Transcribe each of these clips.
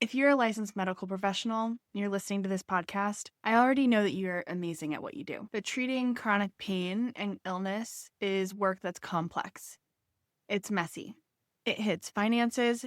If you're a licensed medical professional and you're listening to this podcast, I already know that you're amazing at what you do. But treating chronic pain and illness is work that's complex. It's messy. It hits finances.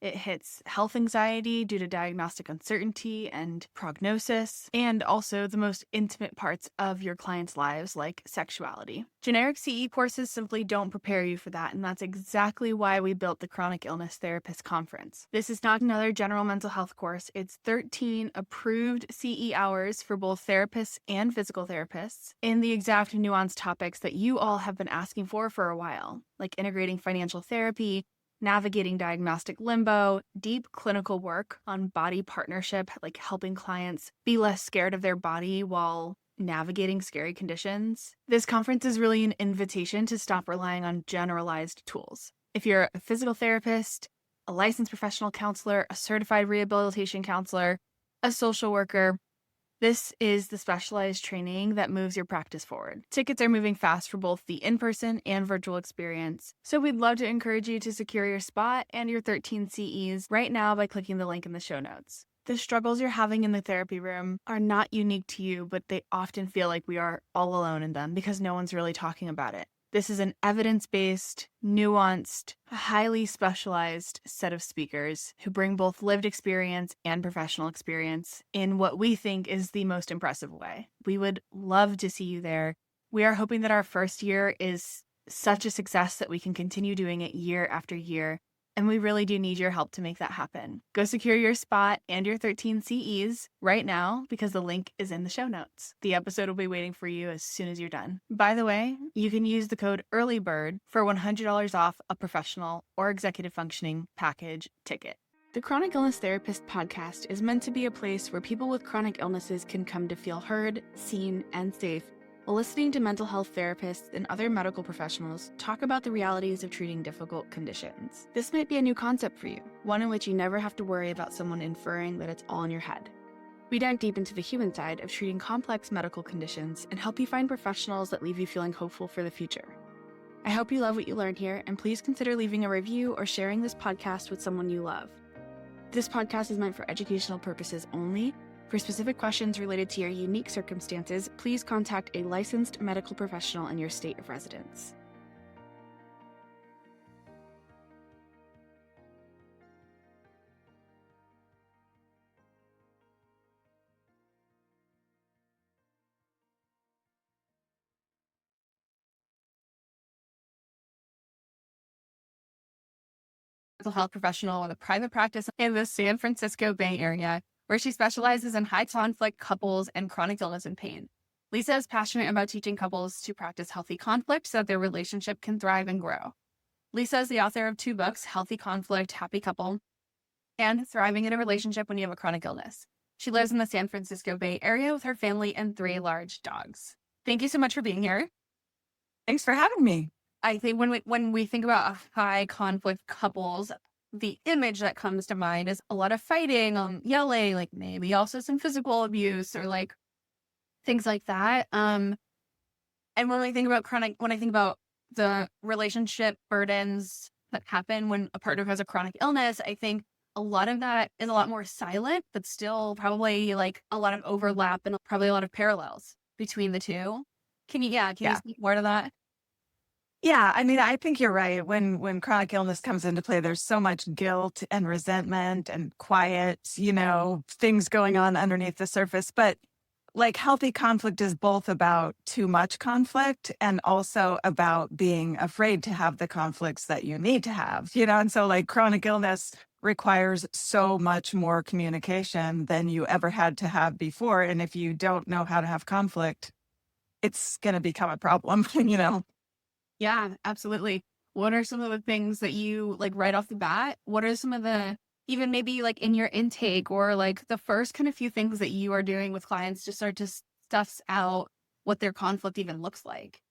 It hits health anxiety due to diagnostic uncertainty and prognosis, and also the most intimate parts of your clients' lives, like sexuality. Generic CE courses simply don't prepare you for that, and that's exactly why we built the Chronic Illness Therapist Conference. This is not another general mental health course. It's 13 approved CE hours for both therapists and physical therapists in the exact nuanced topics that you all have been asking for a while, like integrating financial therapy, navigating diagnostic limbo, deep clinical work on body partnership, like helping clients be less scared of their body while navigating scary conditions. This conference is really an invitation to stop relying on generalized tools. If you're a physical therapist, a licensed professional counselor, a certified rehabilitation counselor, a social worker, this is the specialized training that moves your practice forward. Tickets are moving fast for both the in-person and virtual experience, so we'd love to encourage you to secure your spot and your 13 CEs right now by clicking the link in the show notes. The struggles you're having in the therapy room are not unique to you, but they often feel like we are all alone in them because no one's really talking about it. This is an evidence-based, nuanced, highly specialized set of speakers who bring both lived experience and professional experience in what we think is the most impressive way. We would love to see you there. We are hoping that our first year is such a success that we can continue doing it year after year, and we really do need your help to make that happen. Go secure your spot and your 13 CEs right now because the link is in the show notes. The episode will be waiting for you as soon as you're done. By the way, you can use the code EARLYBIRD for $100 off a professional or executive functioning package ticket. The Chronic Illness Therapist podcast is meant to be a place where people with chronic illnesses can come to feel heard, seen, and safe while listening to mental health therapists and other medical professionals talk about the realities of treating difficult conditions. This might be a new concept for you, one in which you never have to worry about someone inferring that it's all in your head. We dive deep into the human side of treating complex medical conditions and help you find professionals that leave you feeling hopeful for the future. I hope you love what you learned here, and please consider leaving a review or sharing this podcast with someone you love. This podcast is meant for educational purposes only. For specific questions related to your unique circumstances, please contact a licensed medical professional in your state of residence. Mental health professional with a private practice in the San Francisco Bay Area, where she specializes in high conflict couples and chronic illness and pain. Lisa is passionate about teaching couples to practice healthy conflict so that their relationship can thrive and grow. Lisa is the author of 2 books, Healthy Conflict, Happy Couple, and Thriving in a Relationship When You Have a Chronic Illness. She lives in the San Francisco Bay Area with her family and 3 large dogs. Thank you so much for being here. Thanks for having me. I think when we think about high conflict couples, the image that comes to mind is a lot of fighting, yelling, like maybe also some physical abuse or like things like that. And when I think about the relationship burdens that happen when a partner has a chronic illness, I think a lot of that is a lot more silent, but still probably like a lot of overlap and probably a lot of parallels between the two. Can you speak more to that? Yeah, I mean, I think you're right. When chronic illness comes into play, there's so much guilt and resentment and quiet, things going on underneath the surface. But like healthy conflict is both about too much conflict and also about being afraid to have the conflicts that you need to have, and so like chronic illness requires so much more communication than you ever had to have before. And if you don't know how to have conflict, it's going to become a problem, Yeah, absolutely. What are some of the things that you like right off the bat? What are some of the, even maybe like in your intake or like the first kind of few things that you are doing with clients to start to stuff out what their conflict even looks like?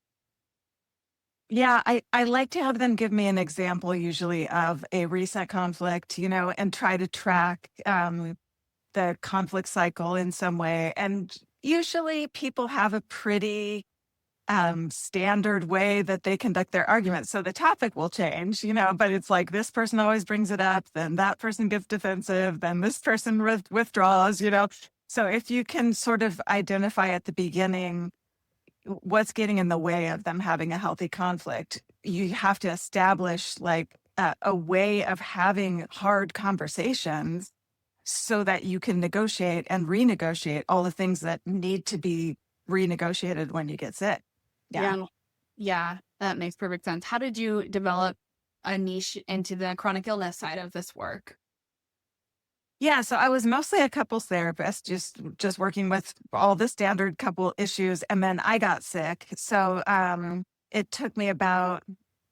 Yeah, I like to have them give me an example usually of a recent conflict, and try to track the conflict cycle in some way. And usually people have a pretty standard way that they conduct their arguments. So the topic will change, but it's like this person always brings it up, then that person gets defensive, then this person withdraws. So if you can sort of identify at the beginning what's getting in the way of them having a healthy conflict, you have to establish like a way of having hard conversations so that you can negotiate and renegotiate all the things that need to be renegotiated when you get sick. Yeah. Yeah. That makes perfect sense. How did you develop a niche into the chronic illness side of this work? Yeah, so I was mostly a couples therapist, just working with all the standard couple issues, and then I got sick. So it took me about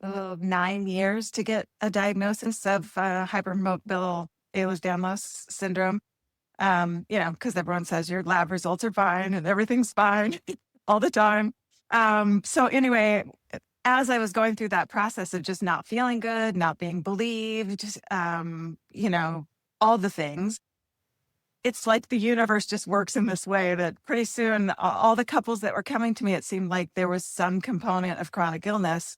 9 years to get a diagnosis of hypermobile Ehlers-Danlos syndrome. Because everyone says your lab results are fine and everything's fine all the time. So anyway, as I was going through that process of just not feeling good, not being believed, all the things, it's like the universe just works in this way that pretty soon all the couples that were coming to me, it seemed like there was some component of chronic illness.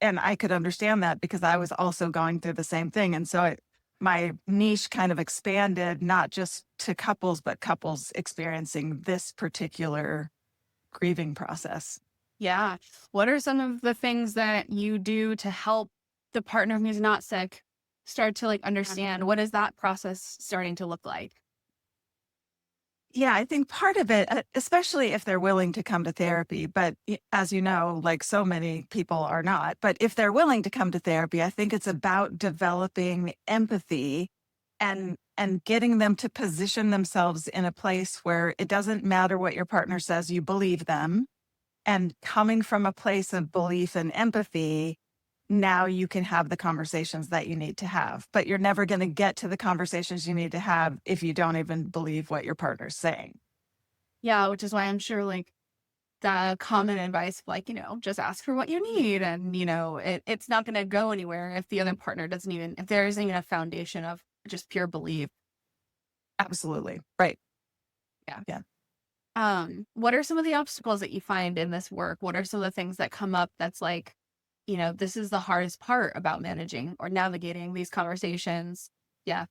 And I could understand that because I was also going through the same thing. And so my niche kind of expanded, not just to couples, but couples experiencing this particular grieving process. Yeah. What are some of the things that you do to help the partner who's not sick start to like understand what is that process starting to look like? Yeah, I think part of it, especially if they're willing to come to therapy, but as you know, like so many people are not, but if they're willing to come to therapy, I think it's about developing empathy and getting them to position themselves in a place where it doesn't matter what your partner says, you believe them. And coming from a place of belief and empathy, now you can have the conversations that you need to have. But you're never going to get to the conversations you need to have if you don't even believe what your partner's saying. Yeah, which is why I'm sure like the common advice, like, just ask for what you need. And, it's not going to go anywhere if the other partner if there isn't even a foundation of just pure belief. Absolutely. Right. Yeah. What are some of the obstacles that you find in this work? What are some of the things that come up that's like, this is the hardest part about managing or navigating these conversations? Yeah.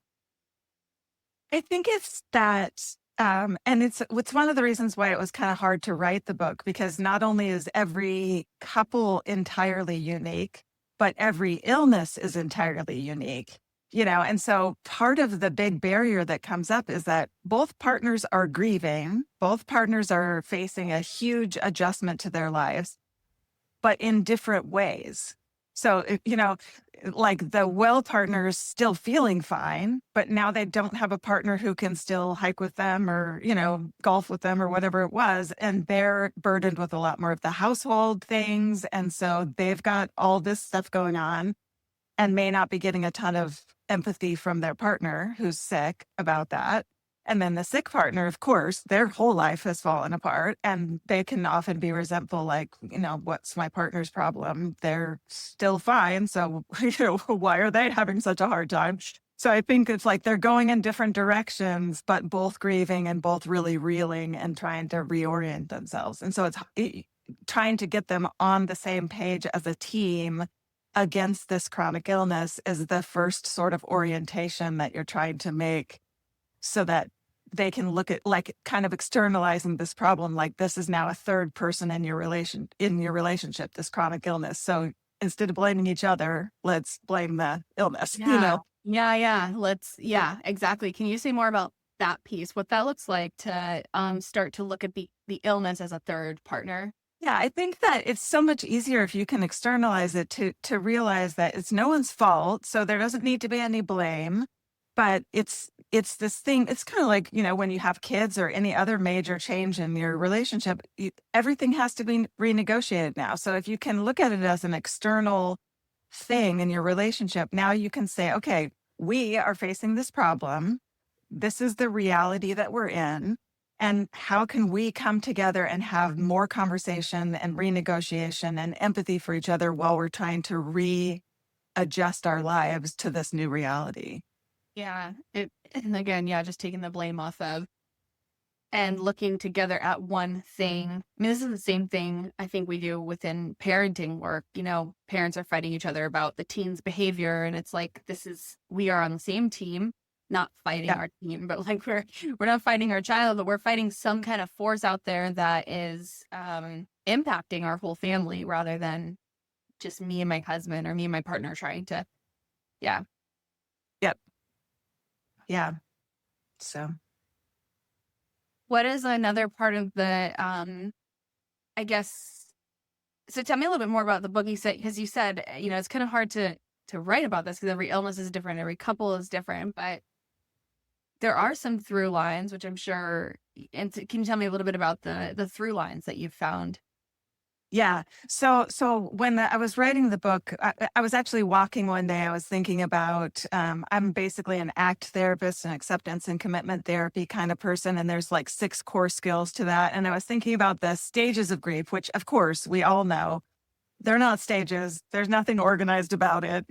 I think it's that, and it's one of the reasons why it was kind of hard to write the book, because not only is every couple entirely unique, but every illness is entirely unique. And so part of the big barrier that comes up is that both partners are grieving, both partners are facing a huge adjustment to their lives, but in different ways. So, like the well partner is still feeling fine, but now they don't have a partner who can still hike with them or, golf with them or whatever it was. And they're burdened with a lot more of the household things. And so they've got all this stuff going on and may not be getting a ton of empathy from their partner who's sick about that. And then the sick partner, of course, their whole life has fallen apart and they can often be resentful, like, what's my partner's problem? They're still fine. So, why are they having such a hard time? So I think it's like they're going in different directions, but both grieving and both really reeling and trying to reorient themselves. And so it's trying to get them on the same page as a team against this chronic illness is the first sort of orientation that you're trying to make so that they can look at like kind of externalizing this problem. Like this is now a third person in your relationship, this chronic illness. So instead of blaming each other, let's blame the illness, Yeah. Yeah, exactly. Can you say more about that piece, what that looks like to start to look at the illness as a third partner? Yeah, I think that it's so much easier if you can externalize it to realize that it's no one's fault. So there doesn't need to be any blame, but it's this thing. It's kind of like, when you have kids or any other major change in your relationship, everything has to be renegotiated now. So if you can look at it as an external thing in your relationship, now you can say, okay, we are facing this problem. This is the reality that we're in. And how can we come together and have more conversation and renegotiation and empathy for each other while we're trying to readjust our lives to this new reality? Yeah. And again, just taking the blame off of and looking together at one thing. I mean, this is the same thing I think we do within parenting work. Parents are fighting each other about the teen's behavior, and it's like, we are on the same team, not fighting Yeah. our team, but like we're not fighting our child, but we're fighting some kind of force out there that is impacting our whole family rather than just me and my husband or me and my partner trying to, yeah. Yep. Yeah. So What is another part of the, I guess, so tell me a little bit more about the book. Because you said, it's kind of hard to write about this because every illness is different, every couple is different, but there are some through lines, which I'm sure, and can you tell me a little bit about the through lines that you've found? yeah. So when I was writing the book, I was actually walking one day. I was thinking about, I'm basically an ACT therapist, an acceptance and commitment therapy kind of person. And there's like 6 core skills to that. And I was thinking about the stages of grief, which of course we all know they're not stages. There's nothing organized about it,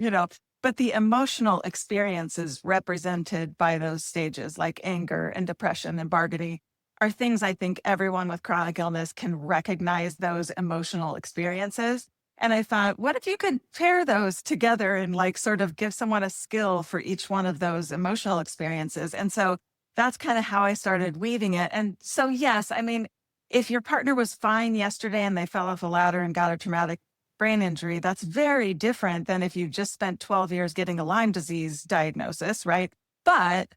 but the emotional experiences represented by those stages, like anger and depression and bargaining, are things I think everyone with chronic illness can recognize those emotional experiences. And I thought, what if you could pair those together and like sort of give someone a skill for each one of those emotional experiences? And so that's kind of how I started weaving it. And so, yes, I mean, if your partner was fine yesterday and they fell off a ladder and got a traumatic brain injury, that's very different than if you just spent 12 years getting a Lyme disease diagnosis, right? But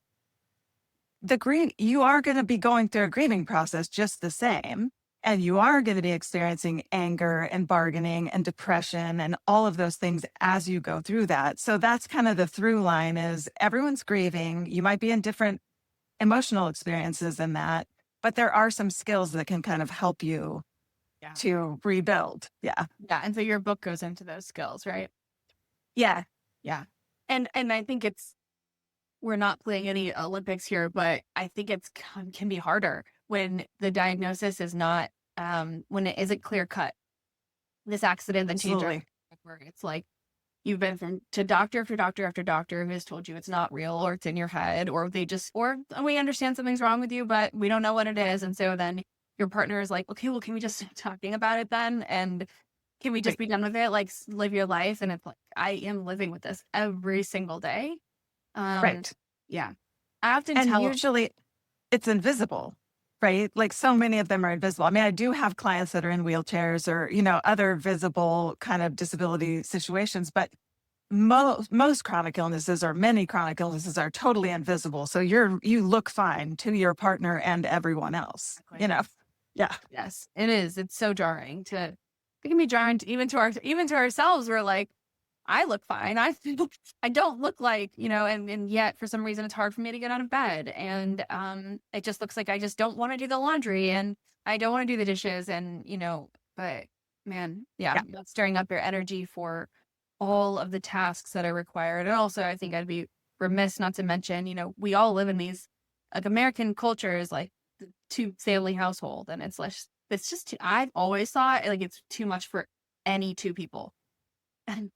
you are going to be going through a grieving process just the same. And you are going to be experiencing anger and bargaining and depression and all of those things as you go through that. So that's kind of the through line is everyone's grieving. You might be in different emotional experiences in that, but there are some skills that can kind of help you to rebuild. Yeah. Yeah. And so your book goes into those skills, right? Yeah. Yeah. And I think we're not playing any Olympics here, but I think can be harder when the diagnosis is not, when it isn't clear cut. This accident that changed our life, where it's like you've been to doctor after doctor after doctor who has told you it's not real or it's in your head, or or we understand something's wrong with you, but we don't know what it is. And so then your partner is like, okay, well, can we just stop talking about it then? And can we just be done with it? Like live your life. And it's like, I am living with this every single day. Right. Yeah. I often And usually it's invisible, right? Like so many of them are invisible. I mean, I do have clients that are in wheelchairs or, other visible kind of disability situations, but most chronic illnesses or many chronic illnesses are totally invisible. So you look fine to your partner and everyone else, Yeah. Yes, it is. It's so jarring it can be jarring even to ourselves. We're like, I look fine. I don't look like, and yet for some reason it's hard for me to get out of bed. And it just looks like I just don't want to do the laundry and I don't want to do the dishes and, but man, yeah, that's stirring up your energy for all of the tasks that are required. And also I think I'd be remiss not to mention, we all live in these like American culture is like the 2 family household. And it's just, I've always thought like it's too much for any 2 people. And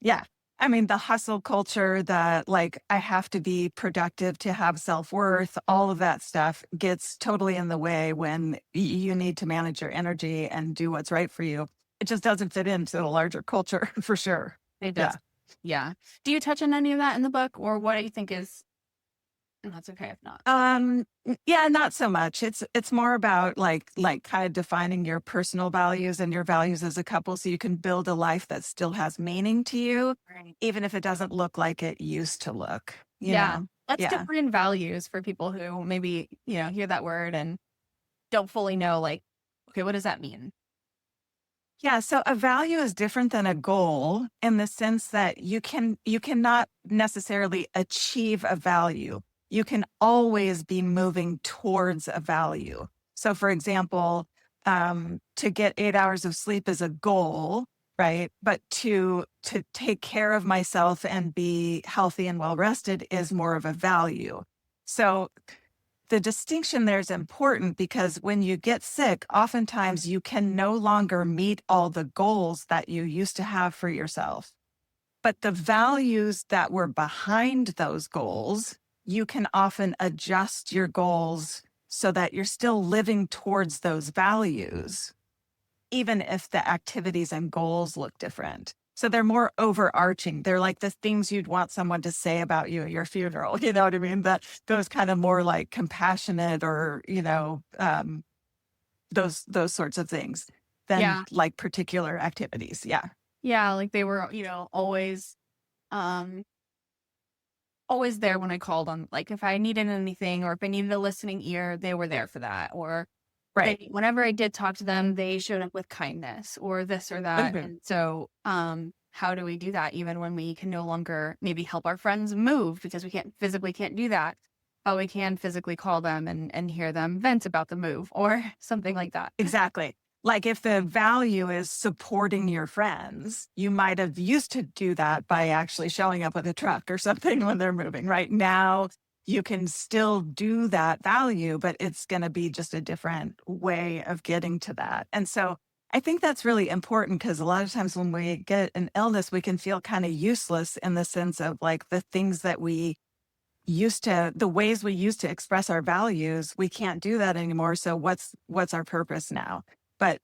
yeah. I mean, the hustle culture that like I have to be productive to have self-worth, all of that stuff gets totally in the way when you need to manage your energy and do what's right for you. It just doesn't fit into the larger culture for sure. it does. Yeah. Do you touch on any of that in the book, or what do you think is, and that's okay if not. Yeah, not so much. It's more about like kind of defining your personal values and your values as a couple so you can build a life that still has meaning to you, Right. even if it doesn't look like it used to look. Let's define values for people who maybe, hear that word and don't fully know, like, okay, what does that mean? Yeah, so a value is different than a goal in the sense that you cannot necessarily achieve a value. You can always be moving towards a value. So for example, to get 8 hours of sleep is a goal, right? But to take care of myself and be healthy and well rested is more of a value. So the distinction there is important because when you get sick, oftentimes you can no longer meet all the goals that you used to have for yourself. But the values that were behind those goals, you can often adjust your goals so that you're still living towards those values, even if the activities and goals look different. So they're more overarching. They're like the things you'd want someone to say about you at your funeral. You know what I mean? That those kind of more like compassionate or, those sorts of things than Yeah. like particular activities. Yeah. Yeah. Like they were, um, always there when I called on, like if I needed anything or if I needed a listening ear, they were there for that. Or Right. whenever I did talk to them, they showed up with kindness or this or that. Mhm. And so, how do we do that even when we can no longer maybe help our friends move because we can't do that, but we can physically call them and hear them vent about the move or something like that. Exactly. Like if the value is supporting your friends, you might have used to do that by actually showing up with a truck or something when they're moving. Right now, you can still do that value, but it's going to be just a different way of getting to that. And so I think that's really important because a lot of times when we get an illness, we can feel kind of useless in the sense of like the things that the ways we used to express our values, we can't do that anymore. So what's our purpose now? But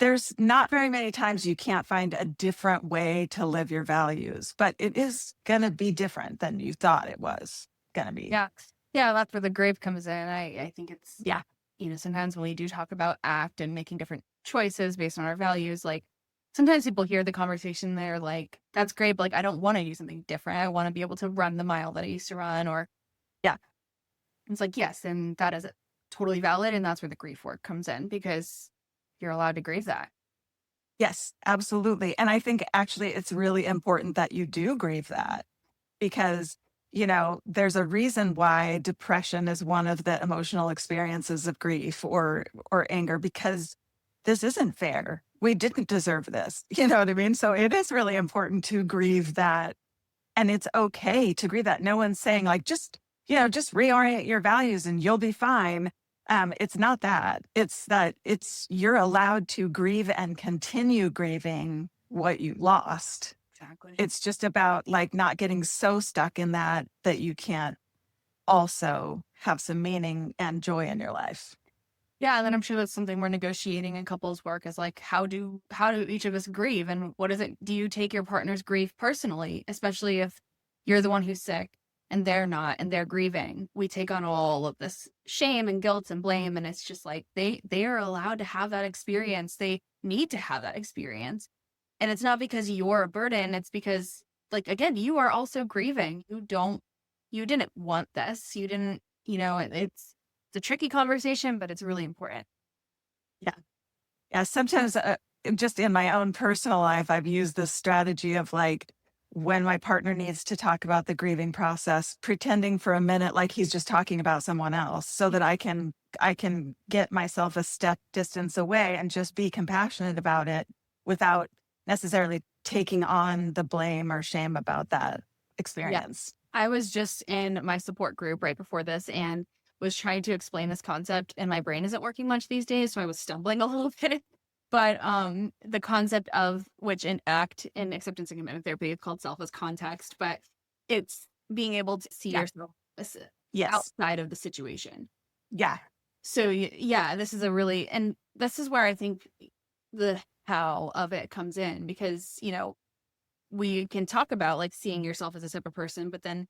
there's not very many times you can't find a different way to live your values, but it is going to be different than you thought it was going to be. Yeah. Yeah. That's where the grave comes in. I think it's, Yeah. Sometimes when we do talk about ACT and making different choices based on our values, like sometimes people hear the conversation, they're like, that's great, but like, I don't want to do something different. I want to be able to run the mile that I used to run. Or, Yeah. it's like, yes, and that is totally valid. And that's where the grief work comes in because you're allowed to grieve that. Yes, absolutely. And I think actually it's really important that you do grieve that because, there's a reason why depression is one of the emotional experiences of grief or anger, because this isn't fair. We didn't deserve this. You know what I mean? So it is really important to grieve that. And it's okay to grieve that. No one's saying like, just reorient your values and you'll be fine. It's not that. It's that you're allowed to grieve and continue grieving what you lost. Exactly. It's just about like not getting so stuck in that you can't also have some meaning and joy in your life. Yeah, and then I'm sure that's something we're negotiating in couples work is like how do each of us grieve and what is it? Do you take your partner's grief personally, especially if you're the one who's sick and they're not and they're grieving? We take on all of this shame and guilt and blame, and it's just like they are allowed to have that experience. They need to have that experience. And it's not because you're a burden, it's because like again, you are also grieving. You didn't want this. You didn't, it's a tricky conversation, but it's really important. Yeah. Yeah. Sometimes just in my own personal life, I've used this strategy of like when my partner needs to talk about the grieving process, pretending for a minute like he's just talking about someone else so that I can get myself a step distance away and just be compassionate about it without necessarily taking on the blame or shame about that experience. I was just in my support group right before this and was trying to explain this concept, and my brain isn't working much these days, so I was stumbling a little bit. But the concept of which in ACT in acceptance and commitment therapy is called self as context, but it's being able to see yourself Yes. outside of the situation. Yeah. So yeah, this is and this is where I think the how of it comes in because, we can talk about like seeing yourself as a separate person, but then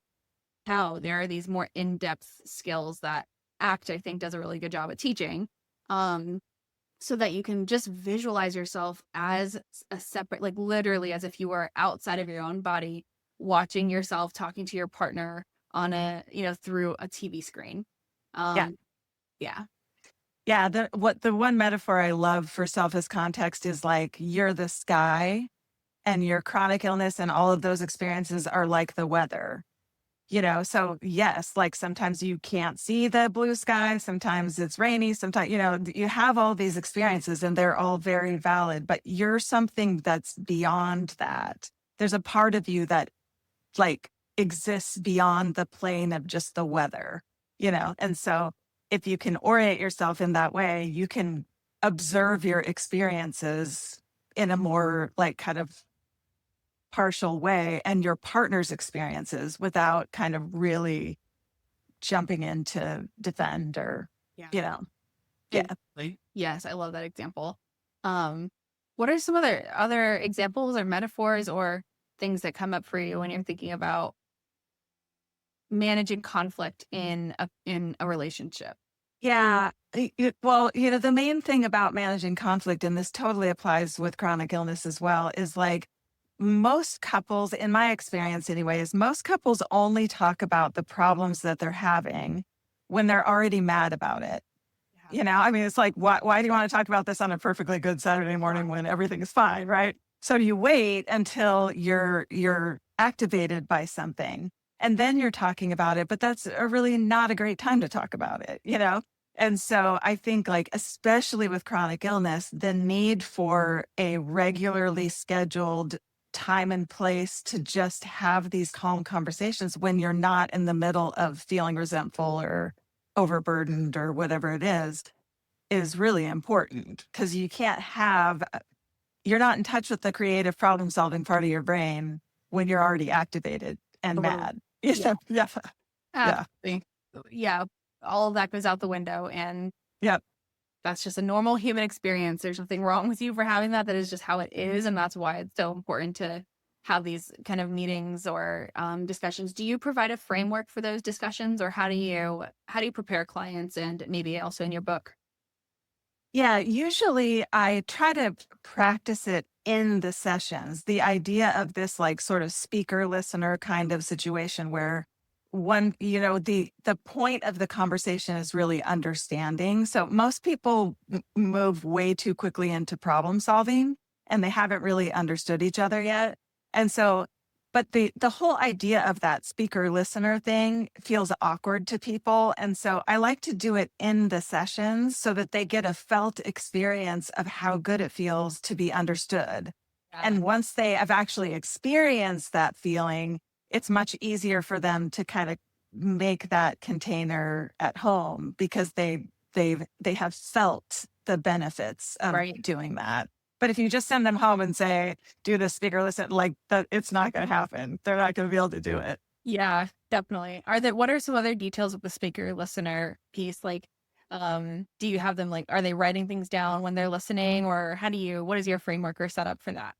how there are these more in-depth skills that ACT, I think, does a really good job at teaching. So that you can just visualize yourself as a separate, like literally as if you were outside of your own body, watching yourself talking to your partner on through a TV screen. Yeah. Yeah. The one metaphor I love for self as context is like you're the sky and your chronic illness and all of those experiences are like the weather. So yes, like sometimes you can't see the blue sky, sometimes it's rainy, sometimes, you have all these experiences and they're all very valid, but you're something that's beyond that. There's a part of you that like exists beyond the plane of just the weather, and so if you can orient yourself in that way, you can observe your experiences in a more like kind of partial way and your partner's experiences without kind of really jumping in to defend or, Yeah. Yeah. Yes, I love that example. What are some other examples or metaphors or things that come up for you when you're thinking about managing conflict in a relationship? Yeah. Well, the main thing about managing conflict, and this totally applies with chronic illness as well, is like most couples, in my experience anyways, most couples only talk about the problems that they're having when they're already mad about it. I mean, it's like, why do you want to talk about this on a perfectly good Saturday morning when everything is fine, right? So you wait until you're activated by something and then you're talking about it, but that's a really not a great time to talk about it. And so I think like, especially with chronic illness, the need for a regularly scheduled time and place to just have these calm conversations when you're not in the middle of feeling resentful or overburdened or whatever it is really important because you're not in touch with the creative problem solving part of your brain when you're already activated and Totally. mad. Yeah. Yeah. Yeah. Absolutely. Yeah. All of that goes out the window, and Yep. that's just a normal human experience. There's nothing wrong with you for having that. That is just how it is. And that's why it's so important to have these kind of meetings or discussions. Do you provide a framework for those discussions, or how do you prepare clients, and maybe also in your book? Yeah, usually I try to practice it in the sessions. The idea of this like sort of speaker listener kind of situation where the point of the conversation is really understanding. So most people move way too quickly into problem solving and they haven't really understood each other yet. And so but the whole idea of that speaker listener thing feels awkward to people. And so I like to do it in the sessions so that they get a felt experience of how good it feels to be understood. And once they have actually experienced that feeling, it's much easier for them to kind of make that container at home because they have felt the benefits of Right. doing that. But if you just send them home and say, do the speaker listen, like that, it's not going to happen. They're not going to be able to do it. Yeah, definitely. What are some other details of the speaker listener piece? Like, do you have them, like, are they writing things down when they're listening, or what is your framework or setup for that?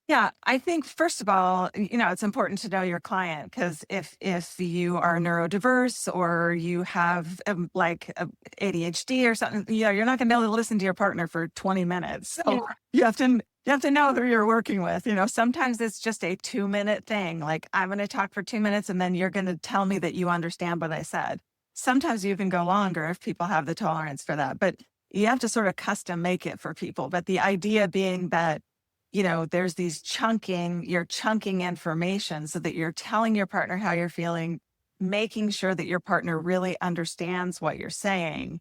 Yeah, I think first of all, it's important to know your client because if you are neurodiverse or you have like ADHD or something, you're not going to be able to listen to your partner for 20 minutes. So Yeah. you have to know who you're working with. Sometimes it's just a 2-minute thing. Like I'm going to talk for 2 minutes and then you're going to tell me that you understand what I said. Sometimes you can go longer if people have the tolerance for that, but you have to sort of custom make it for people. But the idea being that there's you're chunking information so that you're telling your partner how you're feeling, making sure that your partner really understands what you're saying.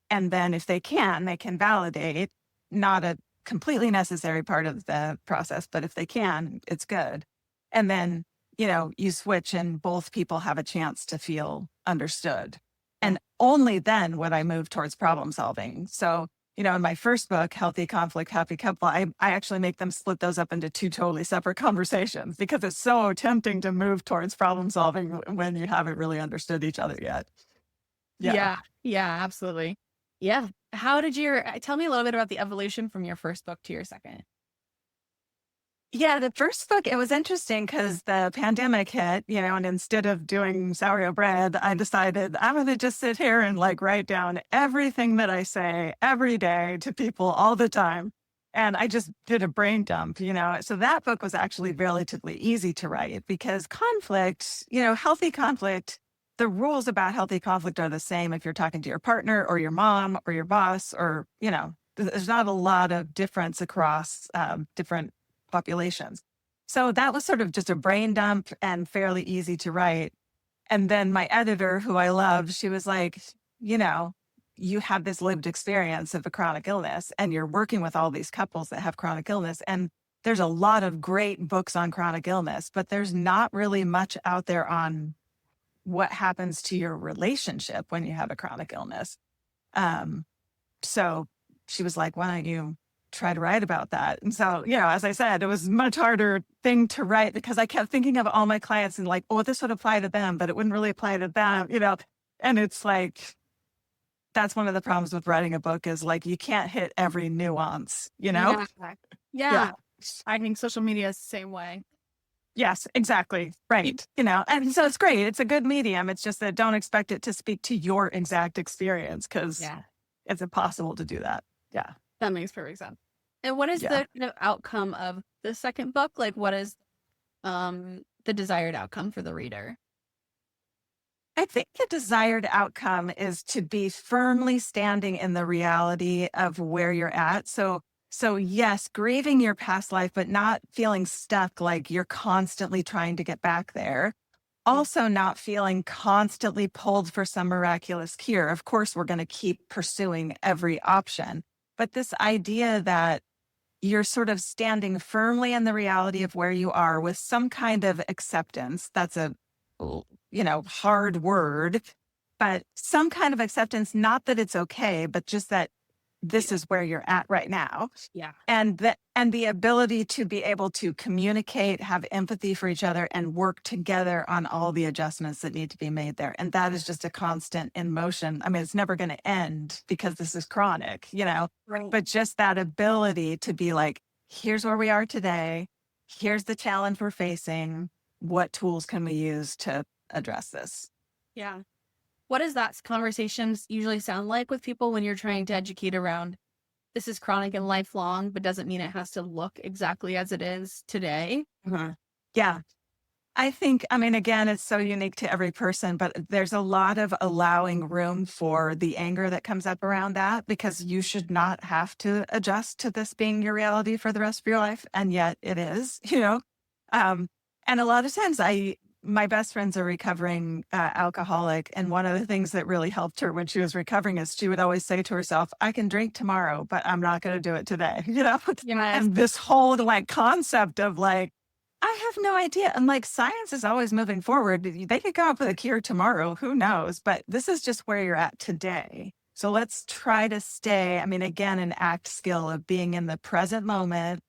And then if they can validate, not a completely necessary part of the process, but if they can, it's good. And then, you switch and both people have a chance to feel understood. And only then would I move towards problem solving. So in my first book, Healthy Conflict, Happy Couple, I actually make them split those up into 2 totally separate conversations because it's so tempting to move towards problem solving when you haven't really understood each other yet. Yeah. Yeah. Yeah, absolutely. Yeah. Tell me a little bit about the evolution from your first book to your second? Yeah, the first book, it was interesting because the pandemic hit, and instead of doing sourdough bread, I decided I'm going to just sit here and like write down everything that I say every day to people all the time. And I just did a brain dump. So that book was actually relatively easy to write because conflict, healthy conflict, the rules about healthy conflict are the same if you're talking to your partner or your mom or your boss or, there's not a lot of difference across different populations. So that was sort of just a brain dump and fairly easy to write. And then my editor, who I love, she was like, you have this lived experience of a chronic illness and you're working with all these couples that have chronic illness. And there's a lot of great books on chronic illness, but there's not really much out there on what happens to your relationship when you have a chronic illness. So she was like, why don't you try to write about that. And so, as I said, it was a much harder thing to write because I kept thinking of all my clients and like, oh, this would apply to them, but it wouldn't really apply to them, and it's like, that's one of the problems with writing a book is like, you can't hit every nuance, Yeah. Yeah. Yeah. I think social media is the same way. Yes, exactly. Right. And so it's great. It's a good medium. It's just that don't expect it to speak to your exact experience because Yeah. it's impossible to do that. Yeah. That makes perfect sense. And what is Yeah. the kind of outcome of the second book? Like, what is the desired outcome for the reader? I think the desired outcome is to be firmly standing in the reality of where you're at. So yes, grieving your past life, but not feeling stuck like you're constantly trying to get back there. Also not feeling constantly pulled for some miraculous cure. Of course, we're going to keep pursuing every option, but this idea that you're sort of standing firmly in the reality of where you are with some kind of acceptance. That's a, hard word, but some kind of acceptance, not that it's okay, but just that this is where you're at right now. Yeah. And the ability to be able to communicate, have empathy for each other and work together on all the adjustments that need to be made there. And that is just a constant in motion. I mean, it's never going to end because this is chronic, Right. but just that ability to be like, here's where we are today. Here's the challenge we're facing. What tools can we use to address this? Yeah. What does that conversations usually sound like with people when you're trying to educate around this is chronic and lifelong, but doesn't mean it has to look exactly as it is today? Yeah. Again, it's so unique to every person, but there's a lot of allowing room for the anger that comes up around that because you should not have to adjust to this being your reality for the rest of your life. And yet it is, and a lot of times my best friend's a recovering alcoholic. And one of the things that really helped her when she was recovering is she would always say to herself, I can drink tomorrow, but I'm not going to do it today, Yes. And this whole concept of I have no idea. And science is always moving forward. They could come up with a cure tomorrow. Who knows? But this is just where you're at today. So let's try to stay, again, an act skill of being in the present moment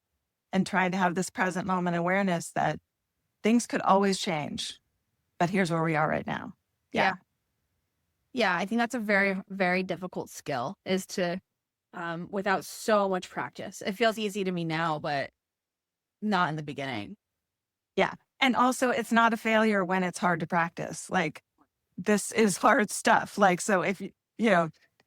and trying to have this present moment awareness that things could always change, but here's where we are right now. Yeah. Yeah. I think that's a very, very difficult skill is to, without so much practice. It feels easy to me now, but not in the beginning. Yeah. And also it's not a failure when it's hard to practice. This is hard stuff. So if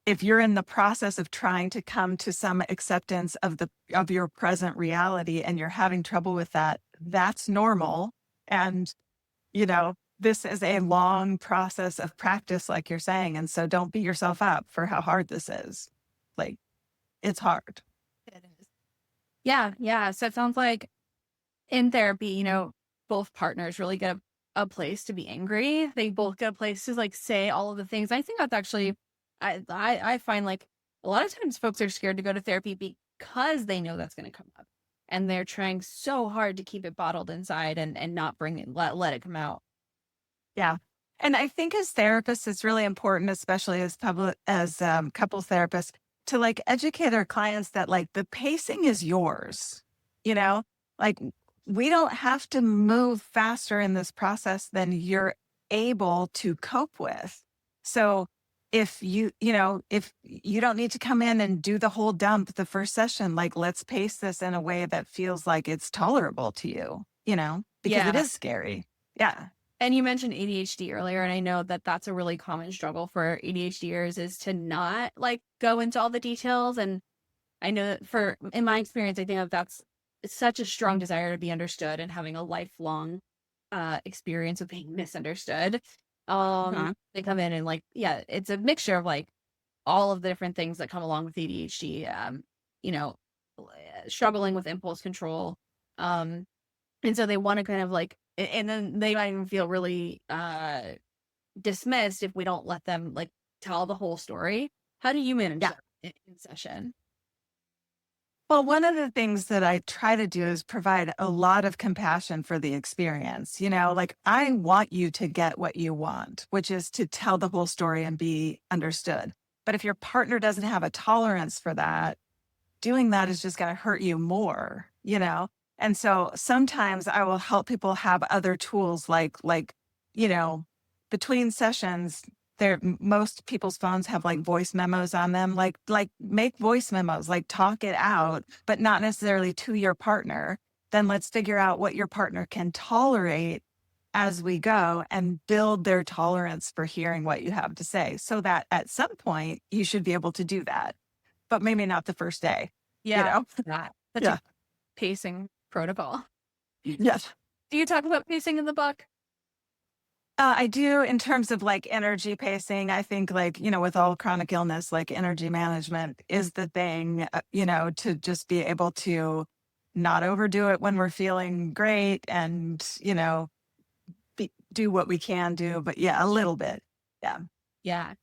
if you're in the process of trying to come to some acceptance of your present reality and you're having trouble with that, that's normal. And, this is a long process of practice, like you're saying. And so don't beat yourself up for how hard this is. It's hard. It is. Yeah. Yeah. So it sounds like in therapy, both partners really get a place to be angry. They both get a place to say all of the things. I think that's actually, I find a lot of times folks are scared to go to therapy because they know that's going to come up. And they're trying so hard to keep it bottled inside and not bring it, let it come out. Yeah. And I think as therapists, it's really important, especially as couples therapists, to educate our clients that the pacing is yours, we don't have to move faster in this process than you're able to cope with. So if you don't need to come in and do the whole dump the first session, let's pace this in a way that feels like it's tolerable to you, because it is scary. Yeah. And you mentioned ADHD earlier, and I know that that's a really common struggle for ADHDers is to not go into all the details. And I know that in my experience, I think that that's such a strong desire to be understood and having a lifelong experience of being misunderstood. They come in and it's a mixture of all of the different things that come along with ADHD, struggling with impulse control. And so they want to kind of and then they might even feel really dismissed if we don't let them tell the whole story. How do you manage that in session? Well, one of the things that I try to do is provide a lot of compassion for the experience. I want you to get what you want, which is to tell the whole story and be understood. But if your partner doesn't have a tolerance for that, doing that is just going to hurt you more, you know? And so sometimes I will help people have other tools like, you know, between sessions, most people's phones have like voice memos on them, like make voice memos, like talk it out, but not necessarily to your partner. Then let's figure out what your partner can tolerate as we go and build their tolerance for hearing what you have to say, so that at some point you should be able to do that, but maybe not the first day, you Yeah. know? Such Yeah. a pacing protocol. Yes. Do you talk about pacing in the book? I do, in terms of like energy pacing. I think, like, you know, with all chronic illness, like energy management is the thing, you know, to just be able to not overdo it when we're feeling great and, you know, do what we can do. But yeah, a little bit. Yeah. Yeah.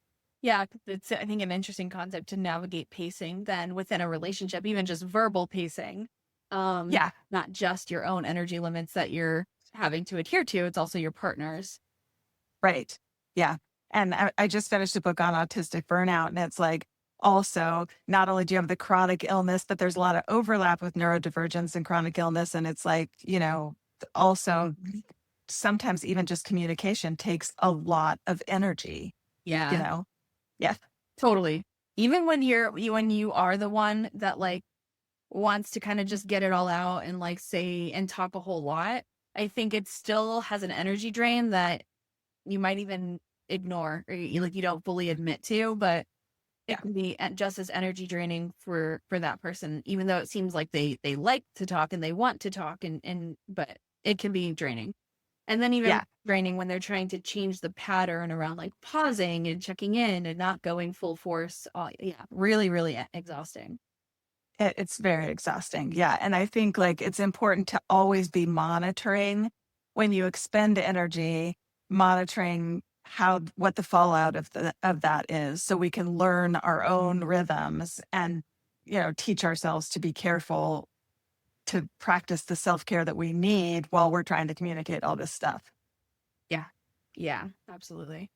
Yeah. It's, I think, an interesting concept to navigate pacing then within a relationship, even just verbal pacing. Yeah. Not just your own energy limits that you're having to adhere to, it's also your partner's. Right. Yeah. And I just finished a book on autistic burnout, and it's like, also, not only do you have the chronic illness, but there's a lot of overlap with neurodivergence and chronic illness. And it's like, you know, also sometimes even just communication takes a lot of energy, Yeah. you know? Yeah. Totally. Even when when you are the one that like wants to kind of just get it all out and like say and talk a whole lot, I think it still has an energy drain that you might even ignore, or you don't fully admit to, but it Yeah. can be just as energy draining for that person, even though it seems like they like to talk and they want to talk, and but it can be draining. And then even Yeah. draining when they're trying to change the pattern around like pausing and checking in and not going full force. Yeah, really, really exhausting. It's very exhausting. Yeah. And I think, like, it's important to always be monitoring when you expend energy, monitoring what the fallout of that is, so we can learn our own rhythms and, you know, teach ourselves to be careful to practice the self-care that we need while we're trying to communicate all this stuff. Yeah. Yeah, absolutely.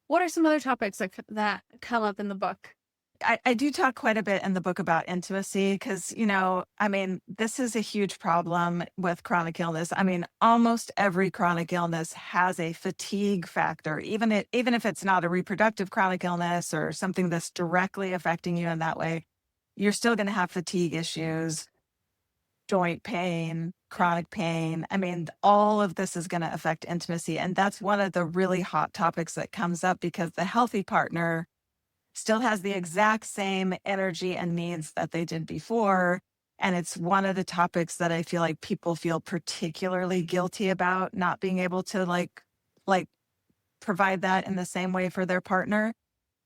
What are some other topics that come up in the book? I do talk quite a bit in the book about intimacy because, you know, I mean, this is a huge problem with chronic illness. I mean, almost every chronic illness has a fatigue factor, even if it's not a reproductive chronic illness or something that's directly affecting you in that way. You're still going to have fatigue issues, joint pain, chronic pain. I mean, all of this is going to affect intimacy. And that's one of the really hot topics that comes up, because the healthy partner still has the exact same energy and needs that they did before. And it's one of the topics that I feel like people feel particularly guilty about, not being able to like provide that in the same way for their partner.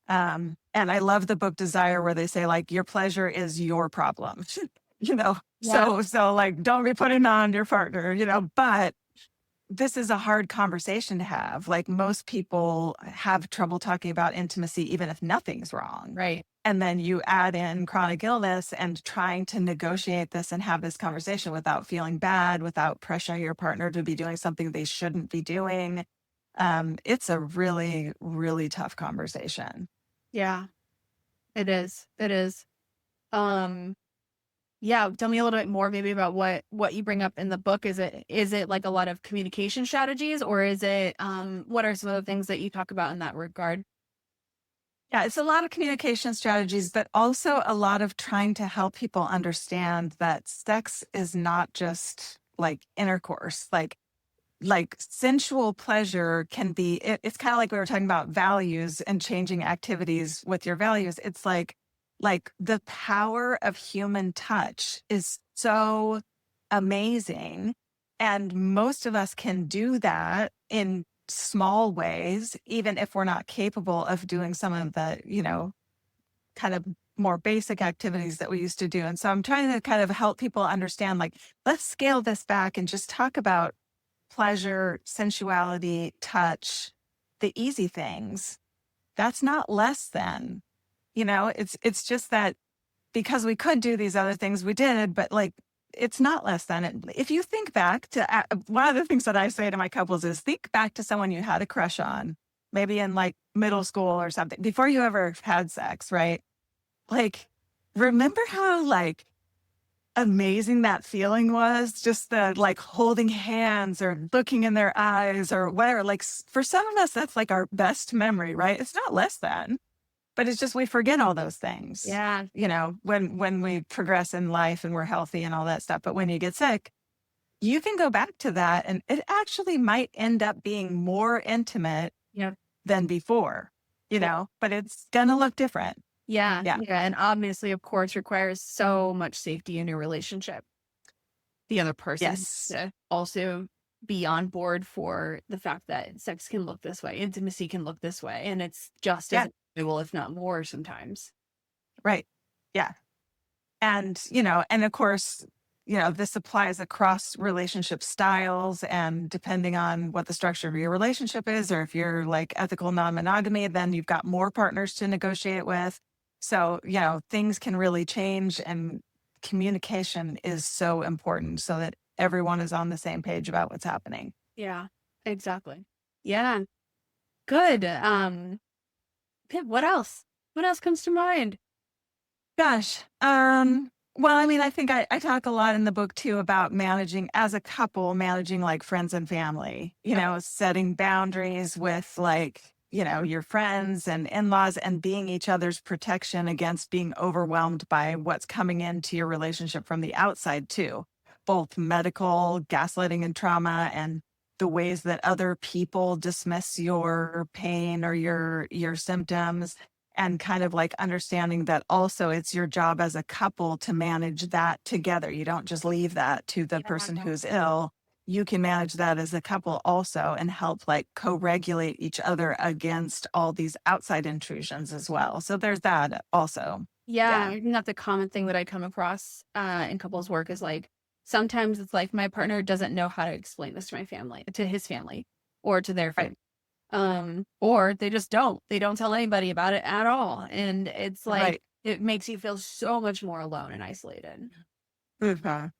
And I love the book Desire, where they say, like, your pleasure is your problem, you know? Yeah. So like, don't be putting it on your partner, you know, but this is a hard conversation to have. Like, most people have trouble talking about intimacy, even if nothing's wrong. Right. And then you add in chronic illness and trying to negotiate this and have this conversation without feeling bad, without pressuring your partner to be doing something they shouldn't be doing. It's a really, really tough conversation. Yeah, it is. It is. Um, yeah, tell me a little bit more maybe about what you bring up in the book. Is it like a lot of communication strategies, or is it what are some of the things that you talk about in that regard? Yeah, it's a lot of communication strategies, but also a lot of trying to help people understand that sex is not just like intercourse. Like sensual pleasure can be, it's kind of like we were talking about values and changing activities with your values. It's like the power of human touch is so amazing. And most of us can do that in small ways, even if we're not capable of doing some of the, you know, kind of more basic activities that we used to do. And so I'm trying to kind of help people understand, like, let's scale this back and just talk about pleasure, sensuality, touch, the easy things. That's not less than, you know, it's just that because we could do these other things, we did, but like, it's not less than. If you think back to one of the things that I say to my couples is, think back to someone you had a crush on, maybe in like middle school or something, before you ever had sex, right? Like, remember how like amazing that feeling was, just the like holding hands or looking in their eyes or whatever. Like for some of us, that's like our best memory, right? It's not less than, but it's just we forget all those things, Yeah. when we progress in life and we're healthy and all that stuff. But when you get sick, you can go back to that and it actually might end up being more intimate Yep. than before, but it's going to look different. Yeah. Yeah. Yeah. And obviously, of course, requires so much safety in your relationship. The other person Yes. to also be on board for the fact that sex can look this way, intimacy can look this way, and it's just as enjoyable, if not more sometimes. Right. Yeah. And, and of course, this applies across relationship styles, and depending on what the structure of your relationship is, or if you're like ethical non-monogamy, then you've got more partners to negotiate with. So, things can really change, and communication is so important so that everyone is on the same page about what's happening. Yeah, exactly. Yeah. Good. Pip, what else? What else comes to mind? Gosh. Well, I mean, I think I talk a lot in the book too about managing as a couple, managing like friends and family, setting boundaries with like, your friends and in-laws, and being each other's protection against being overwhelmed by what's coming into your relationship from the outside too, both medical, gaslighting and trauma, and the ways that other people dismiss your pain or your symptoms, and kind of like understanding that also it's your job as a couple to manage that together. You don't just leave that to the person who's ill. You can manage that as a couple also, and help like co-regulate each other against all these outside intrusions as well. So there's that also. Yeah, I think that's a common thing that I come across in couples work is like, sometimes it's like my partner doesn't know how to explain this to my family, to his family, or to their family. Or they just don't. They don't tell anybody about it at all. And it's like, it makes you feel so much more alone and isolated. Mhm.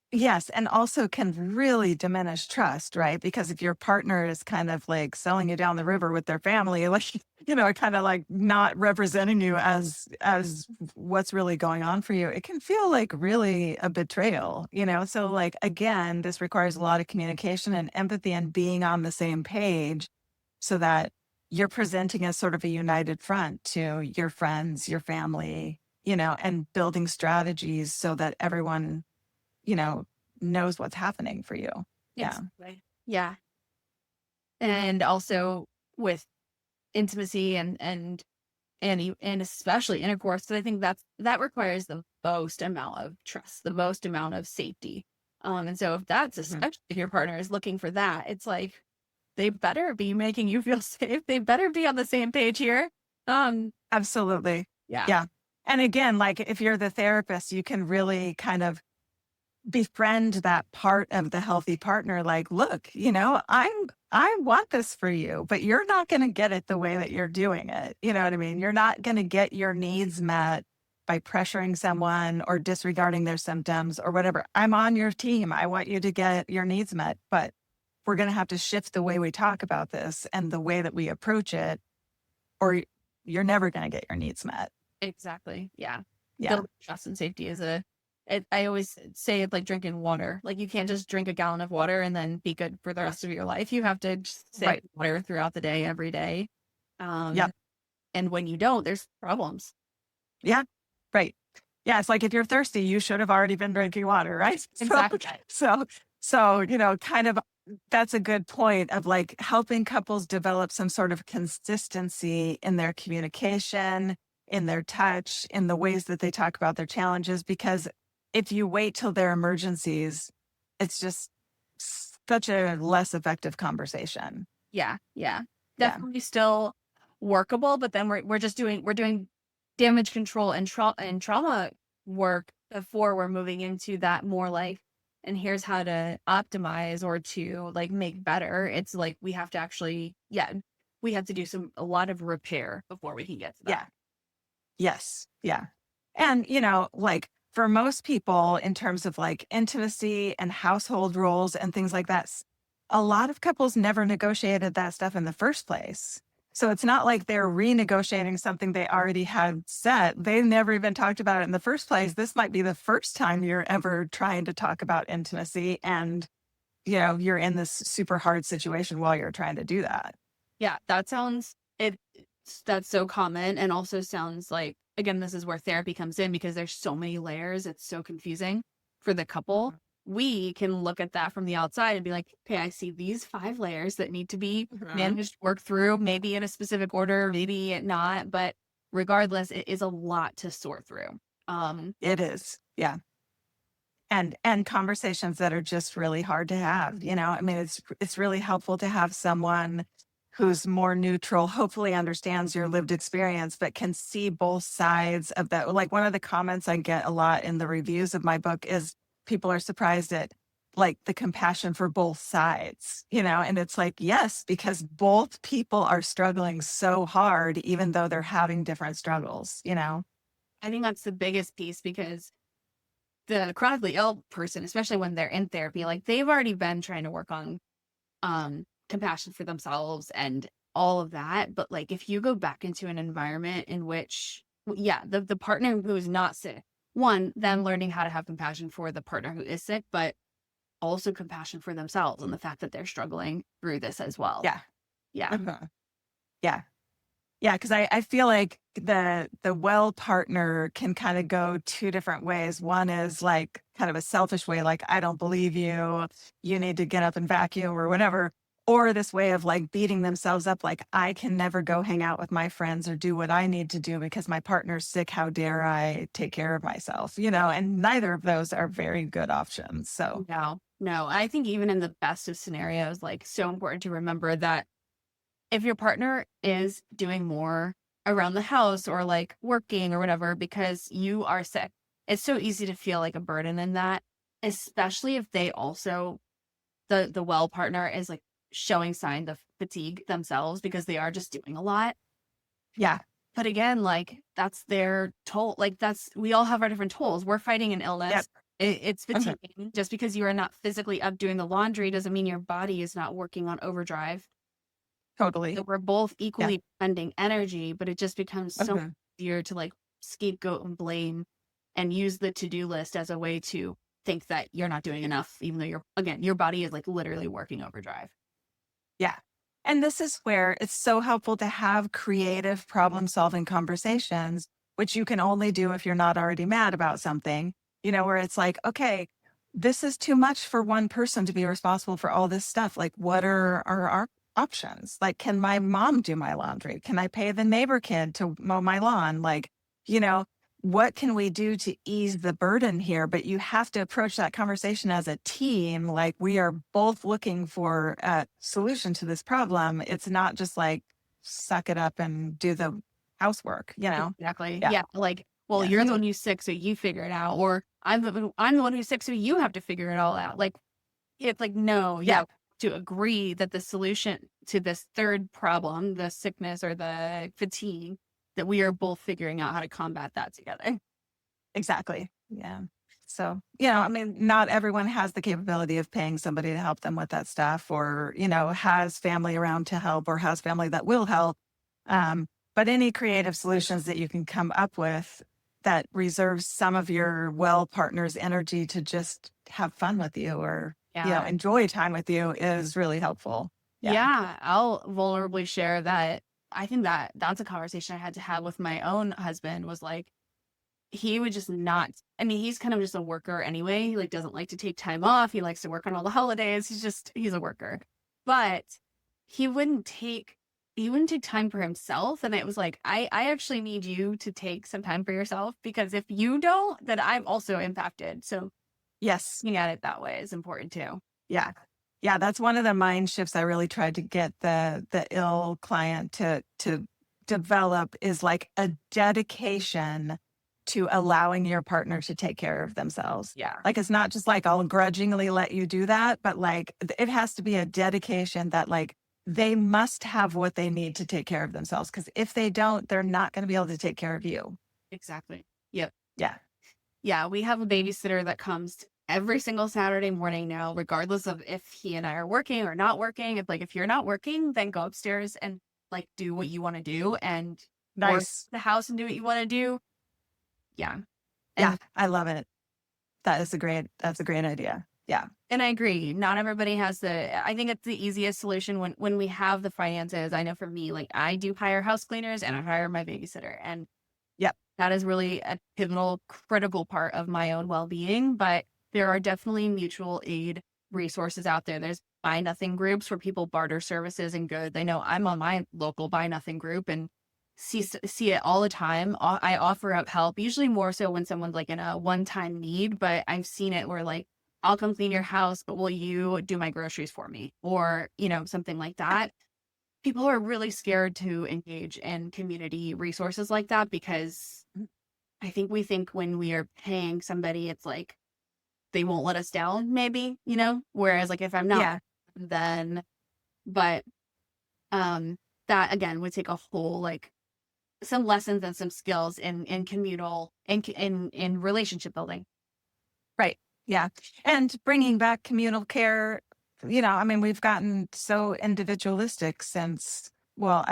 Yes. And also can really diminish trust, right? Because if your partner is kind of like selling you down the river with their family, like, kind of like not representing you as what's really going on for you, it can feel like really a betrayal, So like, again, this requires a lot of communication and empathy and being on the same page, so that you're presenting as sort of a united front to your friends, your family, and building strategies so that everyone, knows what's happening for you. Yeah. Exactly. Yeah. And also with intimacy and especially intercourse, because I think that requires the most amount of trust, the most amount of safety. And so if that's especially if your partner is looking for that, it's like they better be making you feel safe. They better be on the same page here. Absolutely. Yeah. Yeah. And again, like if you're the therapist, you can really kind of befriend that part of the healthy partner. Like, look, I want this for you, but you're not going to get it the way that you're doing it. You know what I mean? You're not going to get your needs met by pressuring someone or disregarding their symptoms or whatever. I'm on your team. I want you to get your needs met, but we're going to have to shift the way we talk about this and the way that we approach it, or you're never going to get your needs met. Exactly. Yeah. Yeah. Building trust and safety is I always say it's like drinking water. Like you can't just drink a gallon of water and then be good for the rest of your life. You have to just sip water throughout the day, every day. And when you don't, there's problems. Yeah. Right. Yeah. It's like, if you're thirsty, you should have already been drinking water, right? Exactly. So, kind of, that's a good point of like helping couples develop some sort of consistency in their communication, in their touch, in the ways that they talk about their challenges. Because if you wait till their emergencies, it's just such a less effective conversation. Yeah. Yeah. Definitely still workable, but then we're doing damage control and trauma work before we're moving into that more like, and here's how to optimize or to like make better. It's like we have to actually, we have to do a lot of repair before we can get to that. Yeah. Yes. Yeah. And, like for most people, in terms of like intimacy and household roles and things like that, a lot of couples never negotiated that stuff in the first place. So it's not like they're renegotiating something they already had set. They never even talked about it in the first place. This might be the first time you're ever trying to talk about intimacy, and you're in this super hard situation while you're trying to do that. Yeah, that's so common, and also sounds like, again, this is where therapy comes in because there's so many layers. It's so confusing for the couple. We can look at that from the outside and be like, okay, I see these 5 layers that need to be managed, worked through, maybe in a specific order, maybe not, but regardless, it is a lot to sort through. It is. Yeah. And conversations that are just really hard to have. I mean, it's really helpful to have someone who's more neutral, hopefully understands your lived experience, but can see both sides of that. Like, one of the comments I get a lot in the reviews of my book is people are surprised at like the compassion for both sides, and it's like, yes, because both people are struggling so hard, even though they're having different struggles. I think that's the biggest piece, because the chronically ill person, especially when they're in therapy, like, they've already been trying to work on compassion for themselves and all of that. But like, if you go back into an environment in which, the partner who is not sick, one, them learning how to have compassion for the partner who is sick, but also compassion for themselves and the fact that they're struggling through this as well. Yeah. Yeah. Yeah. Yeah. Because I feel like the well partner can kind of go 2 different ways. One is like kind of a selfish way, like, I don't believe you, you need to get up and vacuum or whatever. Or this way of like beating themselves up, like, I can never go hang out with my friends or do what I need to do because my partner's sick. How dare I take care of myself? And neither of those are very good options. So No. I think even in the best of scenarios, like, so important to remember that if your partner is doing more around the house or like working or whatever because you are sick, it's so easy to feel like a burden in that, especially if they also, the well partner is like showing signs of fatigue themselves because they are just doing a lot. yeah. But again, like, that's their toll. Like, we all have our different tolls. We're fighting an illness. Yep. It's fatiguing. Just because you are not physically up doing the laundry doesn't mean your body is not working on overdrive. Totally. So we're both equally spending energy, but it just becomes so easier to like scapegoat and blame and use the to-do list as a way to think that you're not doing enough, even though your body is like literally working overdrive. Yeah. And this is where it's so helpful to have creative problem-solving conversations, which you can only do if you're not already mad about something, where it's like, okay, this is too much for one person to be responsible for all this stuff. Like, what are our options? Like, can my mom do my laundry? Can I pay the neighbor kid to mow my lawn? Like, what can we do to ease the burden here? But you have to approach that conversation as a team. Like, we are both looking for a solution to this problem. It's not just like, suck it up and do the housework, Exactly. Yeah. Like, well, you're the one who's sick, so you figure it out. Or I'm the one who's sick, so you have to figure it all out. Like, it's like, no, to agree that the solution to this third problem, the sickness or the fatigue, that we are both figuring out how to combat that together. Exactly. Yeah. So, I mean, not everyone has the capability of paying somebody to help them with that stuff, or, has family around to help, or has family that will help. But any creative solutions that you can come up with that reserves some of your well partner's energy to just have fun with you or, enjoy time with you is really helpful. Yeah. I'll vulnerably share that. I think that that's a conversation I had to have with my own husband, was like, he would just not, I mean, he's kind of just a worker anyway. He like doesn't like to take time off. He likes to work on all the holidays. He's a worker, but he wouldn't take time for himself. And it was like, I actually need you to take some time for yourself, because if you don't, then I'm also impacted. So yes, looking at it that way is important too. Yeah. Yeah, that's one of the mind shifts I really tried to get the ill client to develop, is like a dedication to allowing your partner to take care of themselves. Yeah. Like, it's not just like, I'll grudgingly let you do that, but like, it has to be a dedication that like they must have what they need to take care of themselves. Because if they don't, they're not going to be able to take care of you. Exactly. Yep. Yeah. Yeah. We have a babysitter that comes every single Saturday morning now, regardless of if he and I are working or not working. If you're not working, then go upstairs and like do what you want to do and work Nice. the house and do what you want to do. Yeah. Yeah, And I love it. That's a great idea. Yeah. and I agree. Not everybody has I think it's the easiest solution when we have the finances. I know for me, like I do hire house cleaners and I hire my babysitter. And Yep. that is really a pivotal, critical part of my own well-being. But there are definitely mutual aid resources out there. There's buy nothing groups where people barter services and goods. I know I'm on my local buy nothing group and see it all the time. I offer up help, usually more so when someone's like in a one-time need, but I've seen it where like, I'll come clean your house, but will you do my groceries for me? Or, something like that. People are really scared to engage in community resources like that because I think we think when we are paying somebody, it's like they won't let us down, maybe, whereas like if I'm not, Yeah. then, but that again would take a whole like some lessons and some skills in communal and in relationship building. Right. Yeah. And bringing back communal care, I mean, we've gotten so individualistic since, well,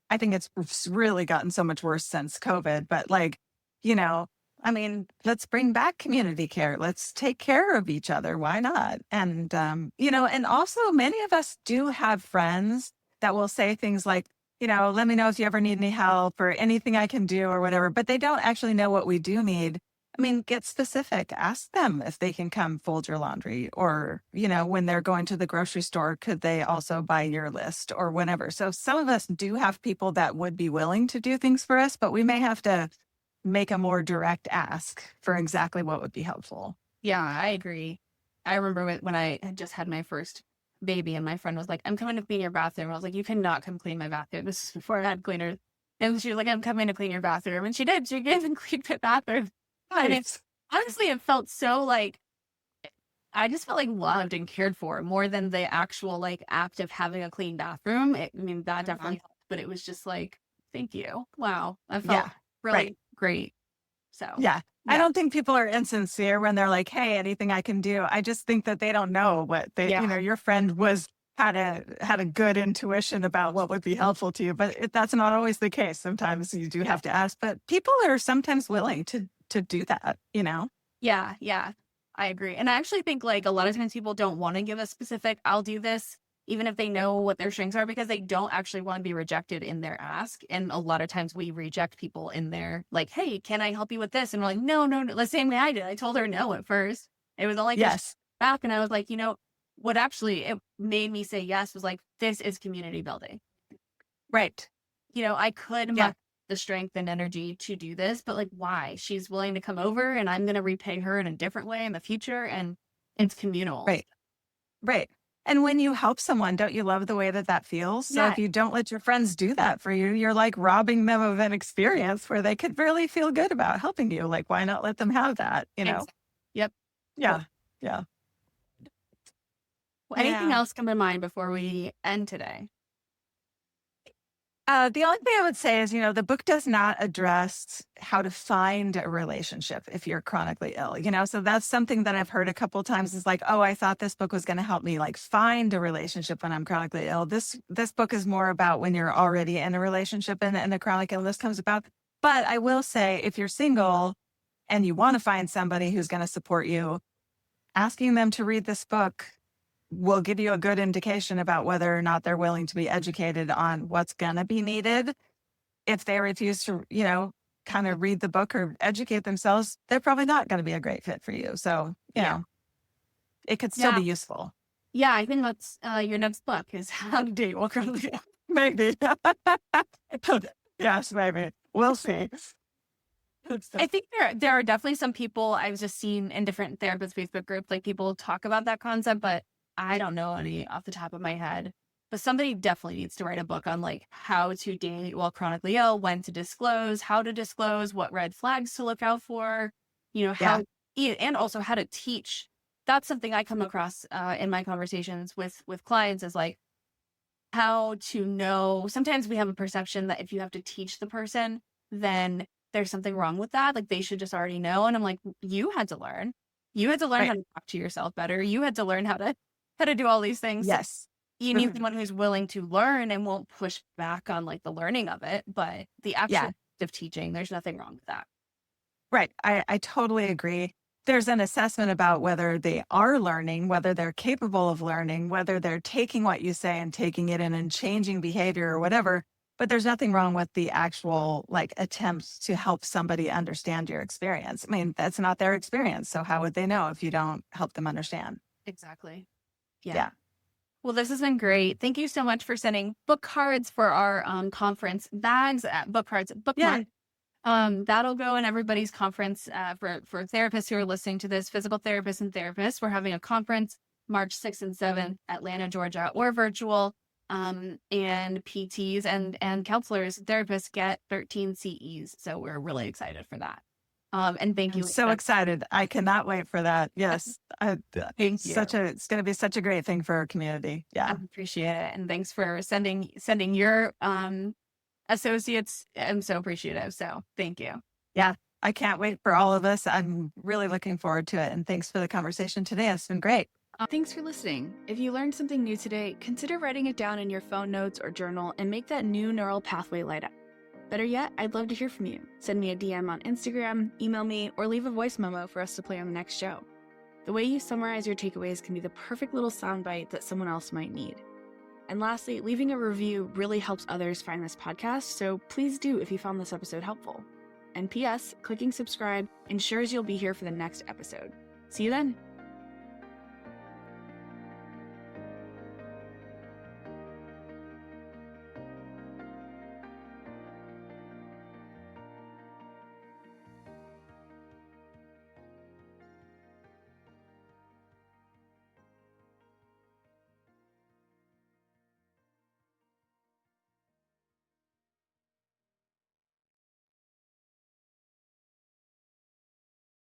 I think it's really gotten so much worse since COVID, but like, I mean, let's bring back community care. Let's take care of each other. Why not? And, and also many of us do have friends that will say things like, let me know if you ever need any help or anything I can do or whatever, but they don't actually know what we do need. I mean, get specific. Ask them if they can come fold your laundry or, when they're going to the grocery store, could they also buy your list or whatever. So some of us do have people that would be willing to do things for us, but we may have to make a more direct ask for exactly what would be helpful. Yeah, I agree. I remember when I had just had my first baby and my friend was like, I'm coming to clean your bathroom. I was like, you cannot come clean my bathroom. This is before I had cleaners. And she was like, I'm coming to clean your bathroom. And she did. She came and cleaned my bathroom. Nice. And honestly, it felt so like, I just felt like loved and cared for more than the actual like act of having a clean bathroom. That definitely helped, but it was just like, thank you. Wow. I felt really great. So yeah. I don't think people are insincere when they're like, hey, anything I can do. I just think that they don't know what your friend had a good intuition about what would be helpful to you, but that's not always the case. Sometimes you do have to ask, but people are sometimes willing to do that, Yeah. Yeah. I agree. And I actually think like a lot of times people don't want to give a specific, I'll do this, even if they know what their strengths are, because they don't actually want to be rejected in their ask. And a lot of times we reject people in their like, hey, can I help you with this? And we're like, no. The same way I did. I told her no at first. It was only back. And I was like, what actually it made me say yes was like, this is community building. Right. I could muck the strength and energy to do this, but like, why? She's willing to come over and I'm going to repay her in a different way in the future. And it's communal. Right. Right. And when you help someone, don't you love the way that feels? So if you don't let your friends do that for you, you're like robbing them of an experience where they could really feel good about helping you. Like, why not let them have that, Yep. Yeah. Cool. Yeah. Anything else come to mind before we end today? The only thing I would say is, the book does not address how to find a relationship if you're chronically ill, so that's something that I've heard a couple of times is like, oh, I thought this book was going to help me like find a relationship when I'm chronically ill. This book is more about when you're already in a relationship and the chronic illness comes about. But I will say, if you're single and you want to find somebody who's going to support you, asking them to read this book will give you a good indication about whether or not they're willing to be educated on what's going to be needed. If they refuse to, kind of read the book or educate themselves, they're probably not going to be a great fit for you. So, it could still be useful. Yeah, I think that's your next book is How to Date While Chronically Ill. Maybe. Yes, maybe. We'll see. I think there are definitely some people I've just seen in different therapist Facebook groups, like people talk about that concept, but I don't know any off the top of my head. But somebody definitely needs to write a book on like how to date while chronically ill, when to disclose, how to disclose, what red flags to look out for, how, and also how to teach. That's something I come across in my conversations with clients is like how to know. Sometimes we have a perception that if you have to teach the person, then there's something wrong with that. Like they should just already know. And I'm like, you had to learn. You had to learn how to talk to yourself better. You had to learn how to do all these things. Yes. You need someone who's willing to learn and won't push back on like the learning of it, but the actual of teaching, there's nothing wrong with that. Right. I totally agree. There's an assessment about whether they are learning, whether they're capable of learning, whether they're taking what you say and taking it in and changing behavior or whatever. But there's nothing wrong with the actual like attempts to help somebody understand your experience. I mean, that's not their experience. So how would they know if you don't help them understand? Exactly. Yeah. Well, this has been great. Thank you so much for sending book cards for our conference bags, book cards, bookmark. That'll go in everybody's conference for therapists who are listening to this, physical therapists and therapists. We're having a conference March 6th and 7th, Atlanta, Georgia, or virtual. And PTs and counselors, therapists get 13 CEs. So we're really excited for that. And thank you. I'm so excited. I cannot wait for that. Yes. Thank you. It's going to be such a great thing for our community. Yeah. I appreciate it. And thanks for sending your associates. I'm so appreciative. So thank you. Yeah. I can't wait for all of us. I'm really looking forward to it. And thanks for the conversation today. It's been great. Thanks for listening. If you learned something new today, consider writing it down in your phone notes or journal and make that new neural pathway light up. Better yet, I'd love to hear from you. Send me a DM on Instagram, email me, or leave a voice memo for us to play on the next show. The way you summarize your takeaways can be the perfect little soundbite that someone else might need. And lastly, leaving a review really helps others find this podcast, so please do if you found this episode helpful. And P.S., clicking subscribe ensures you'll be here for the next episode. See you then.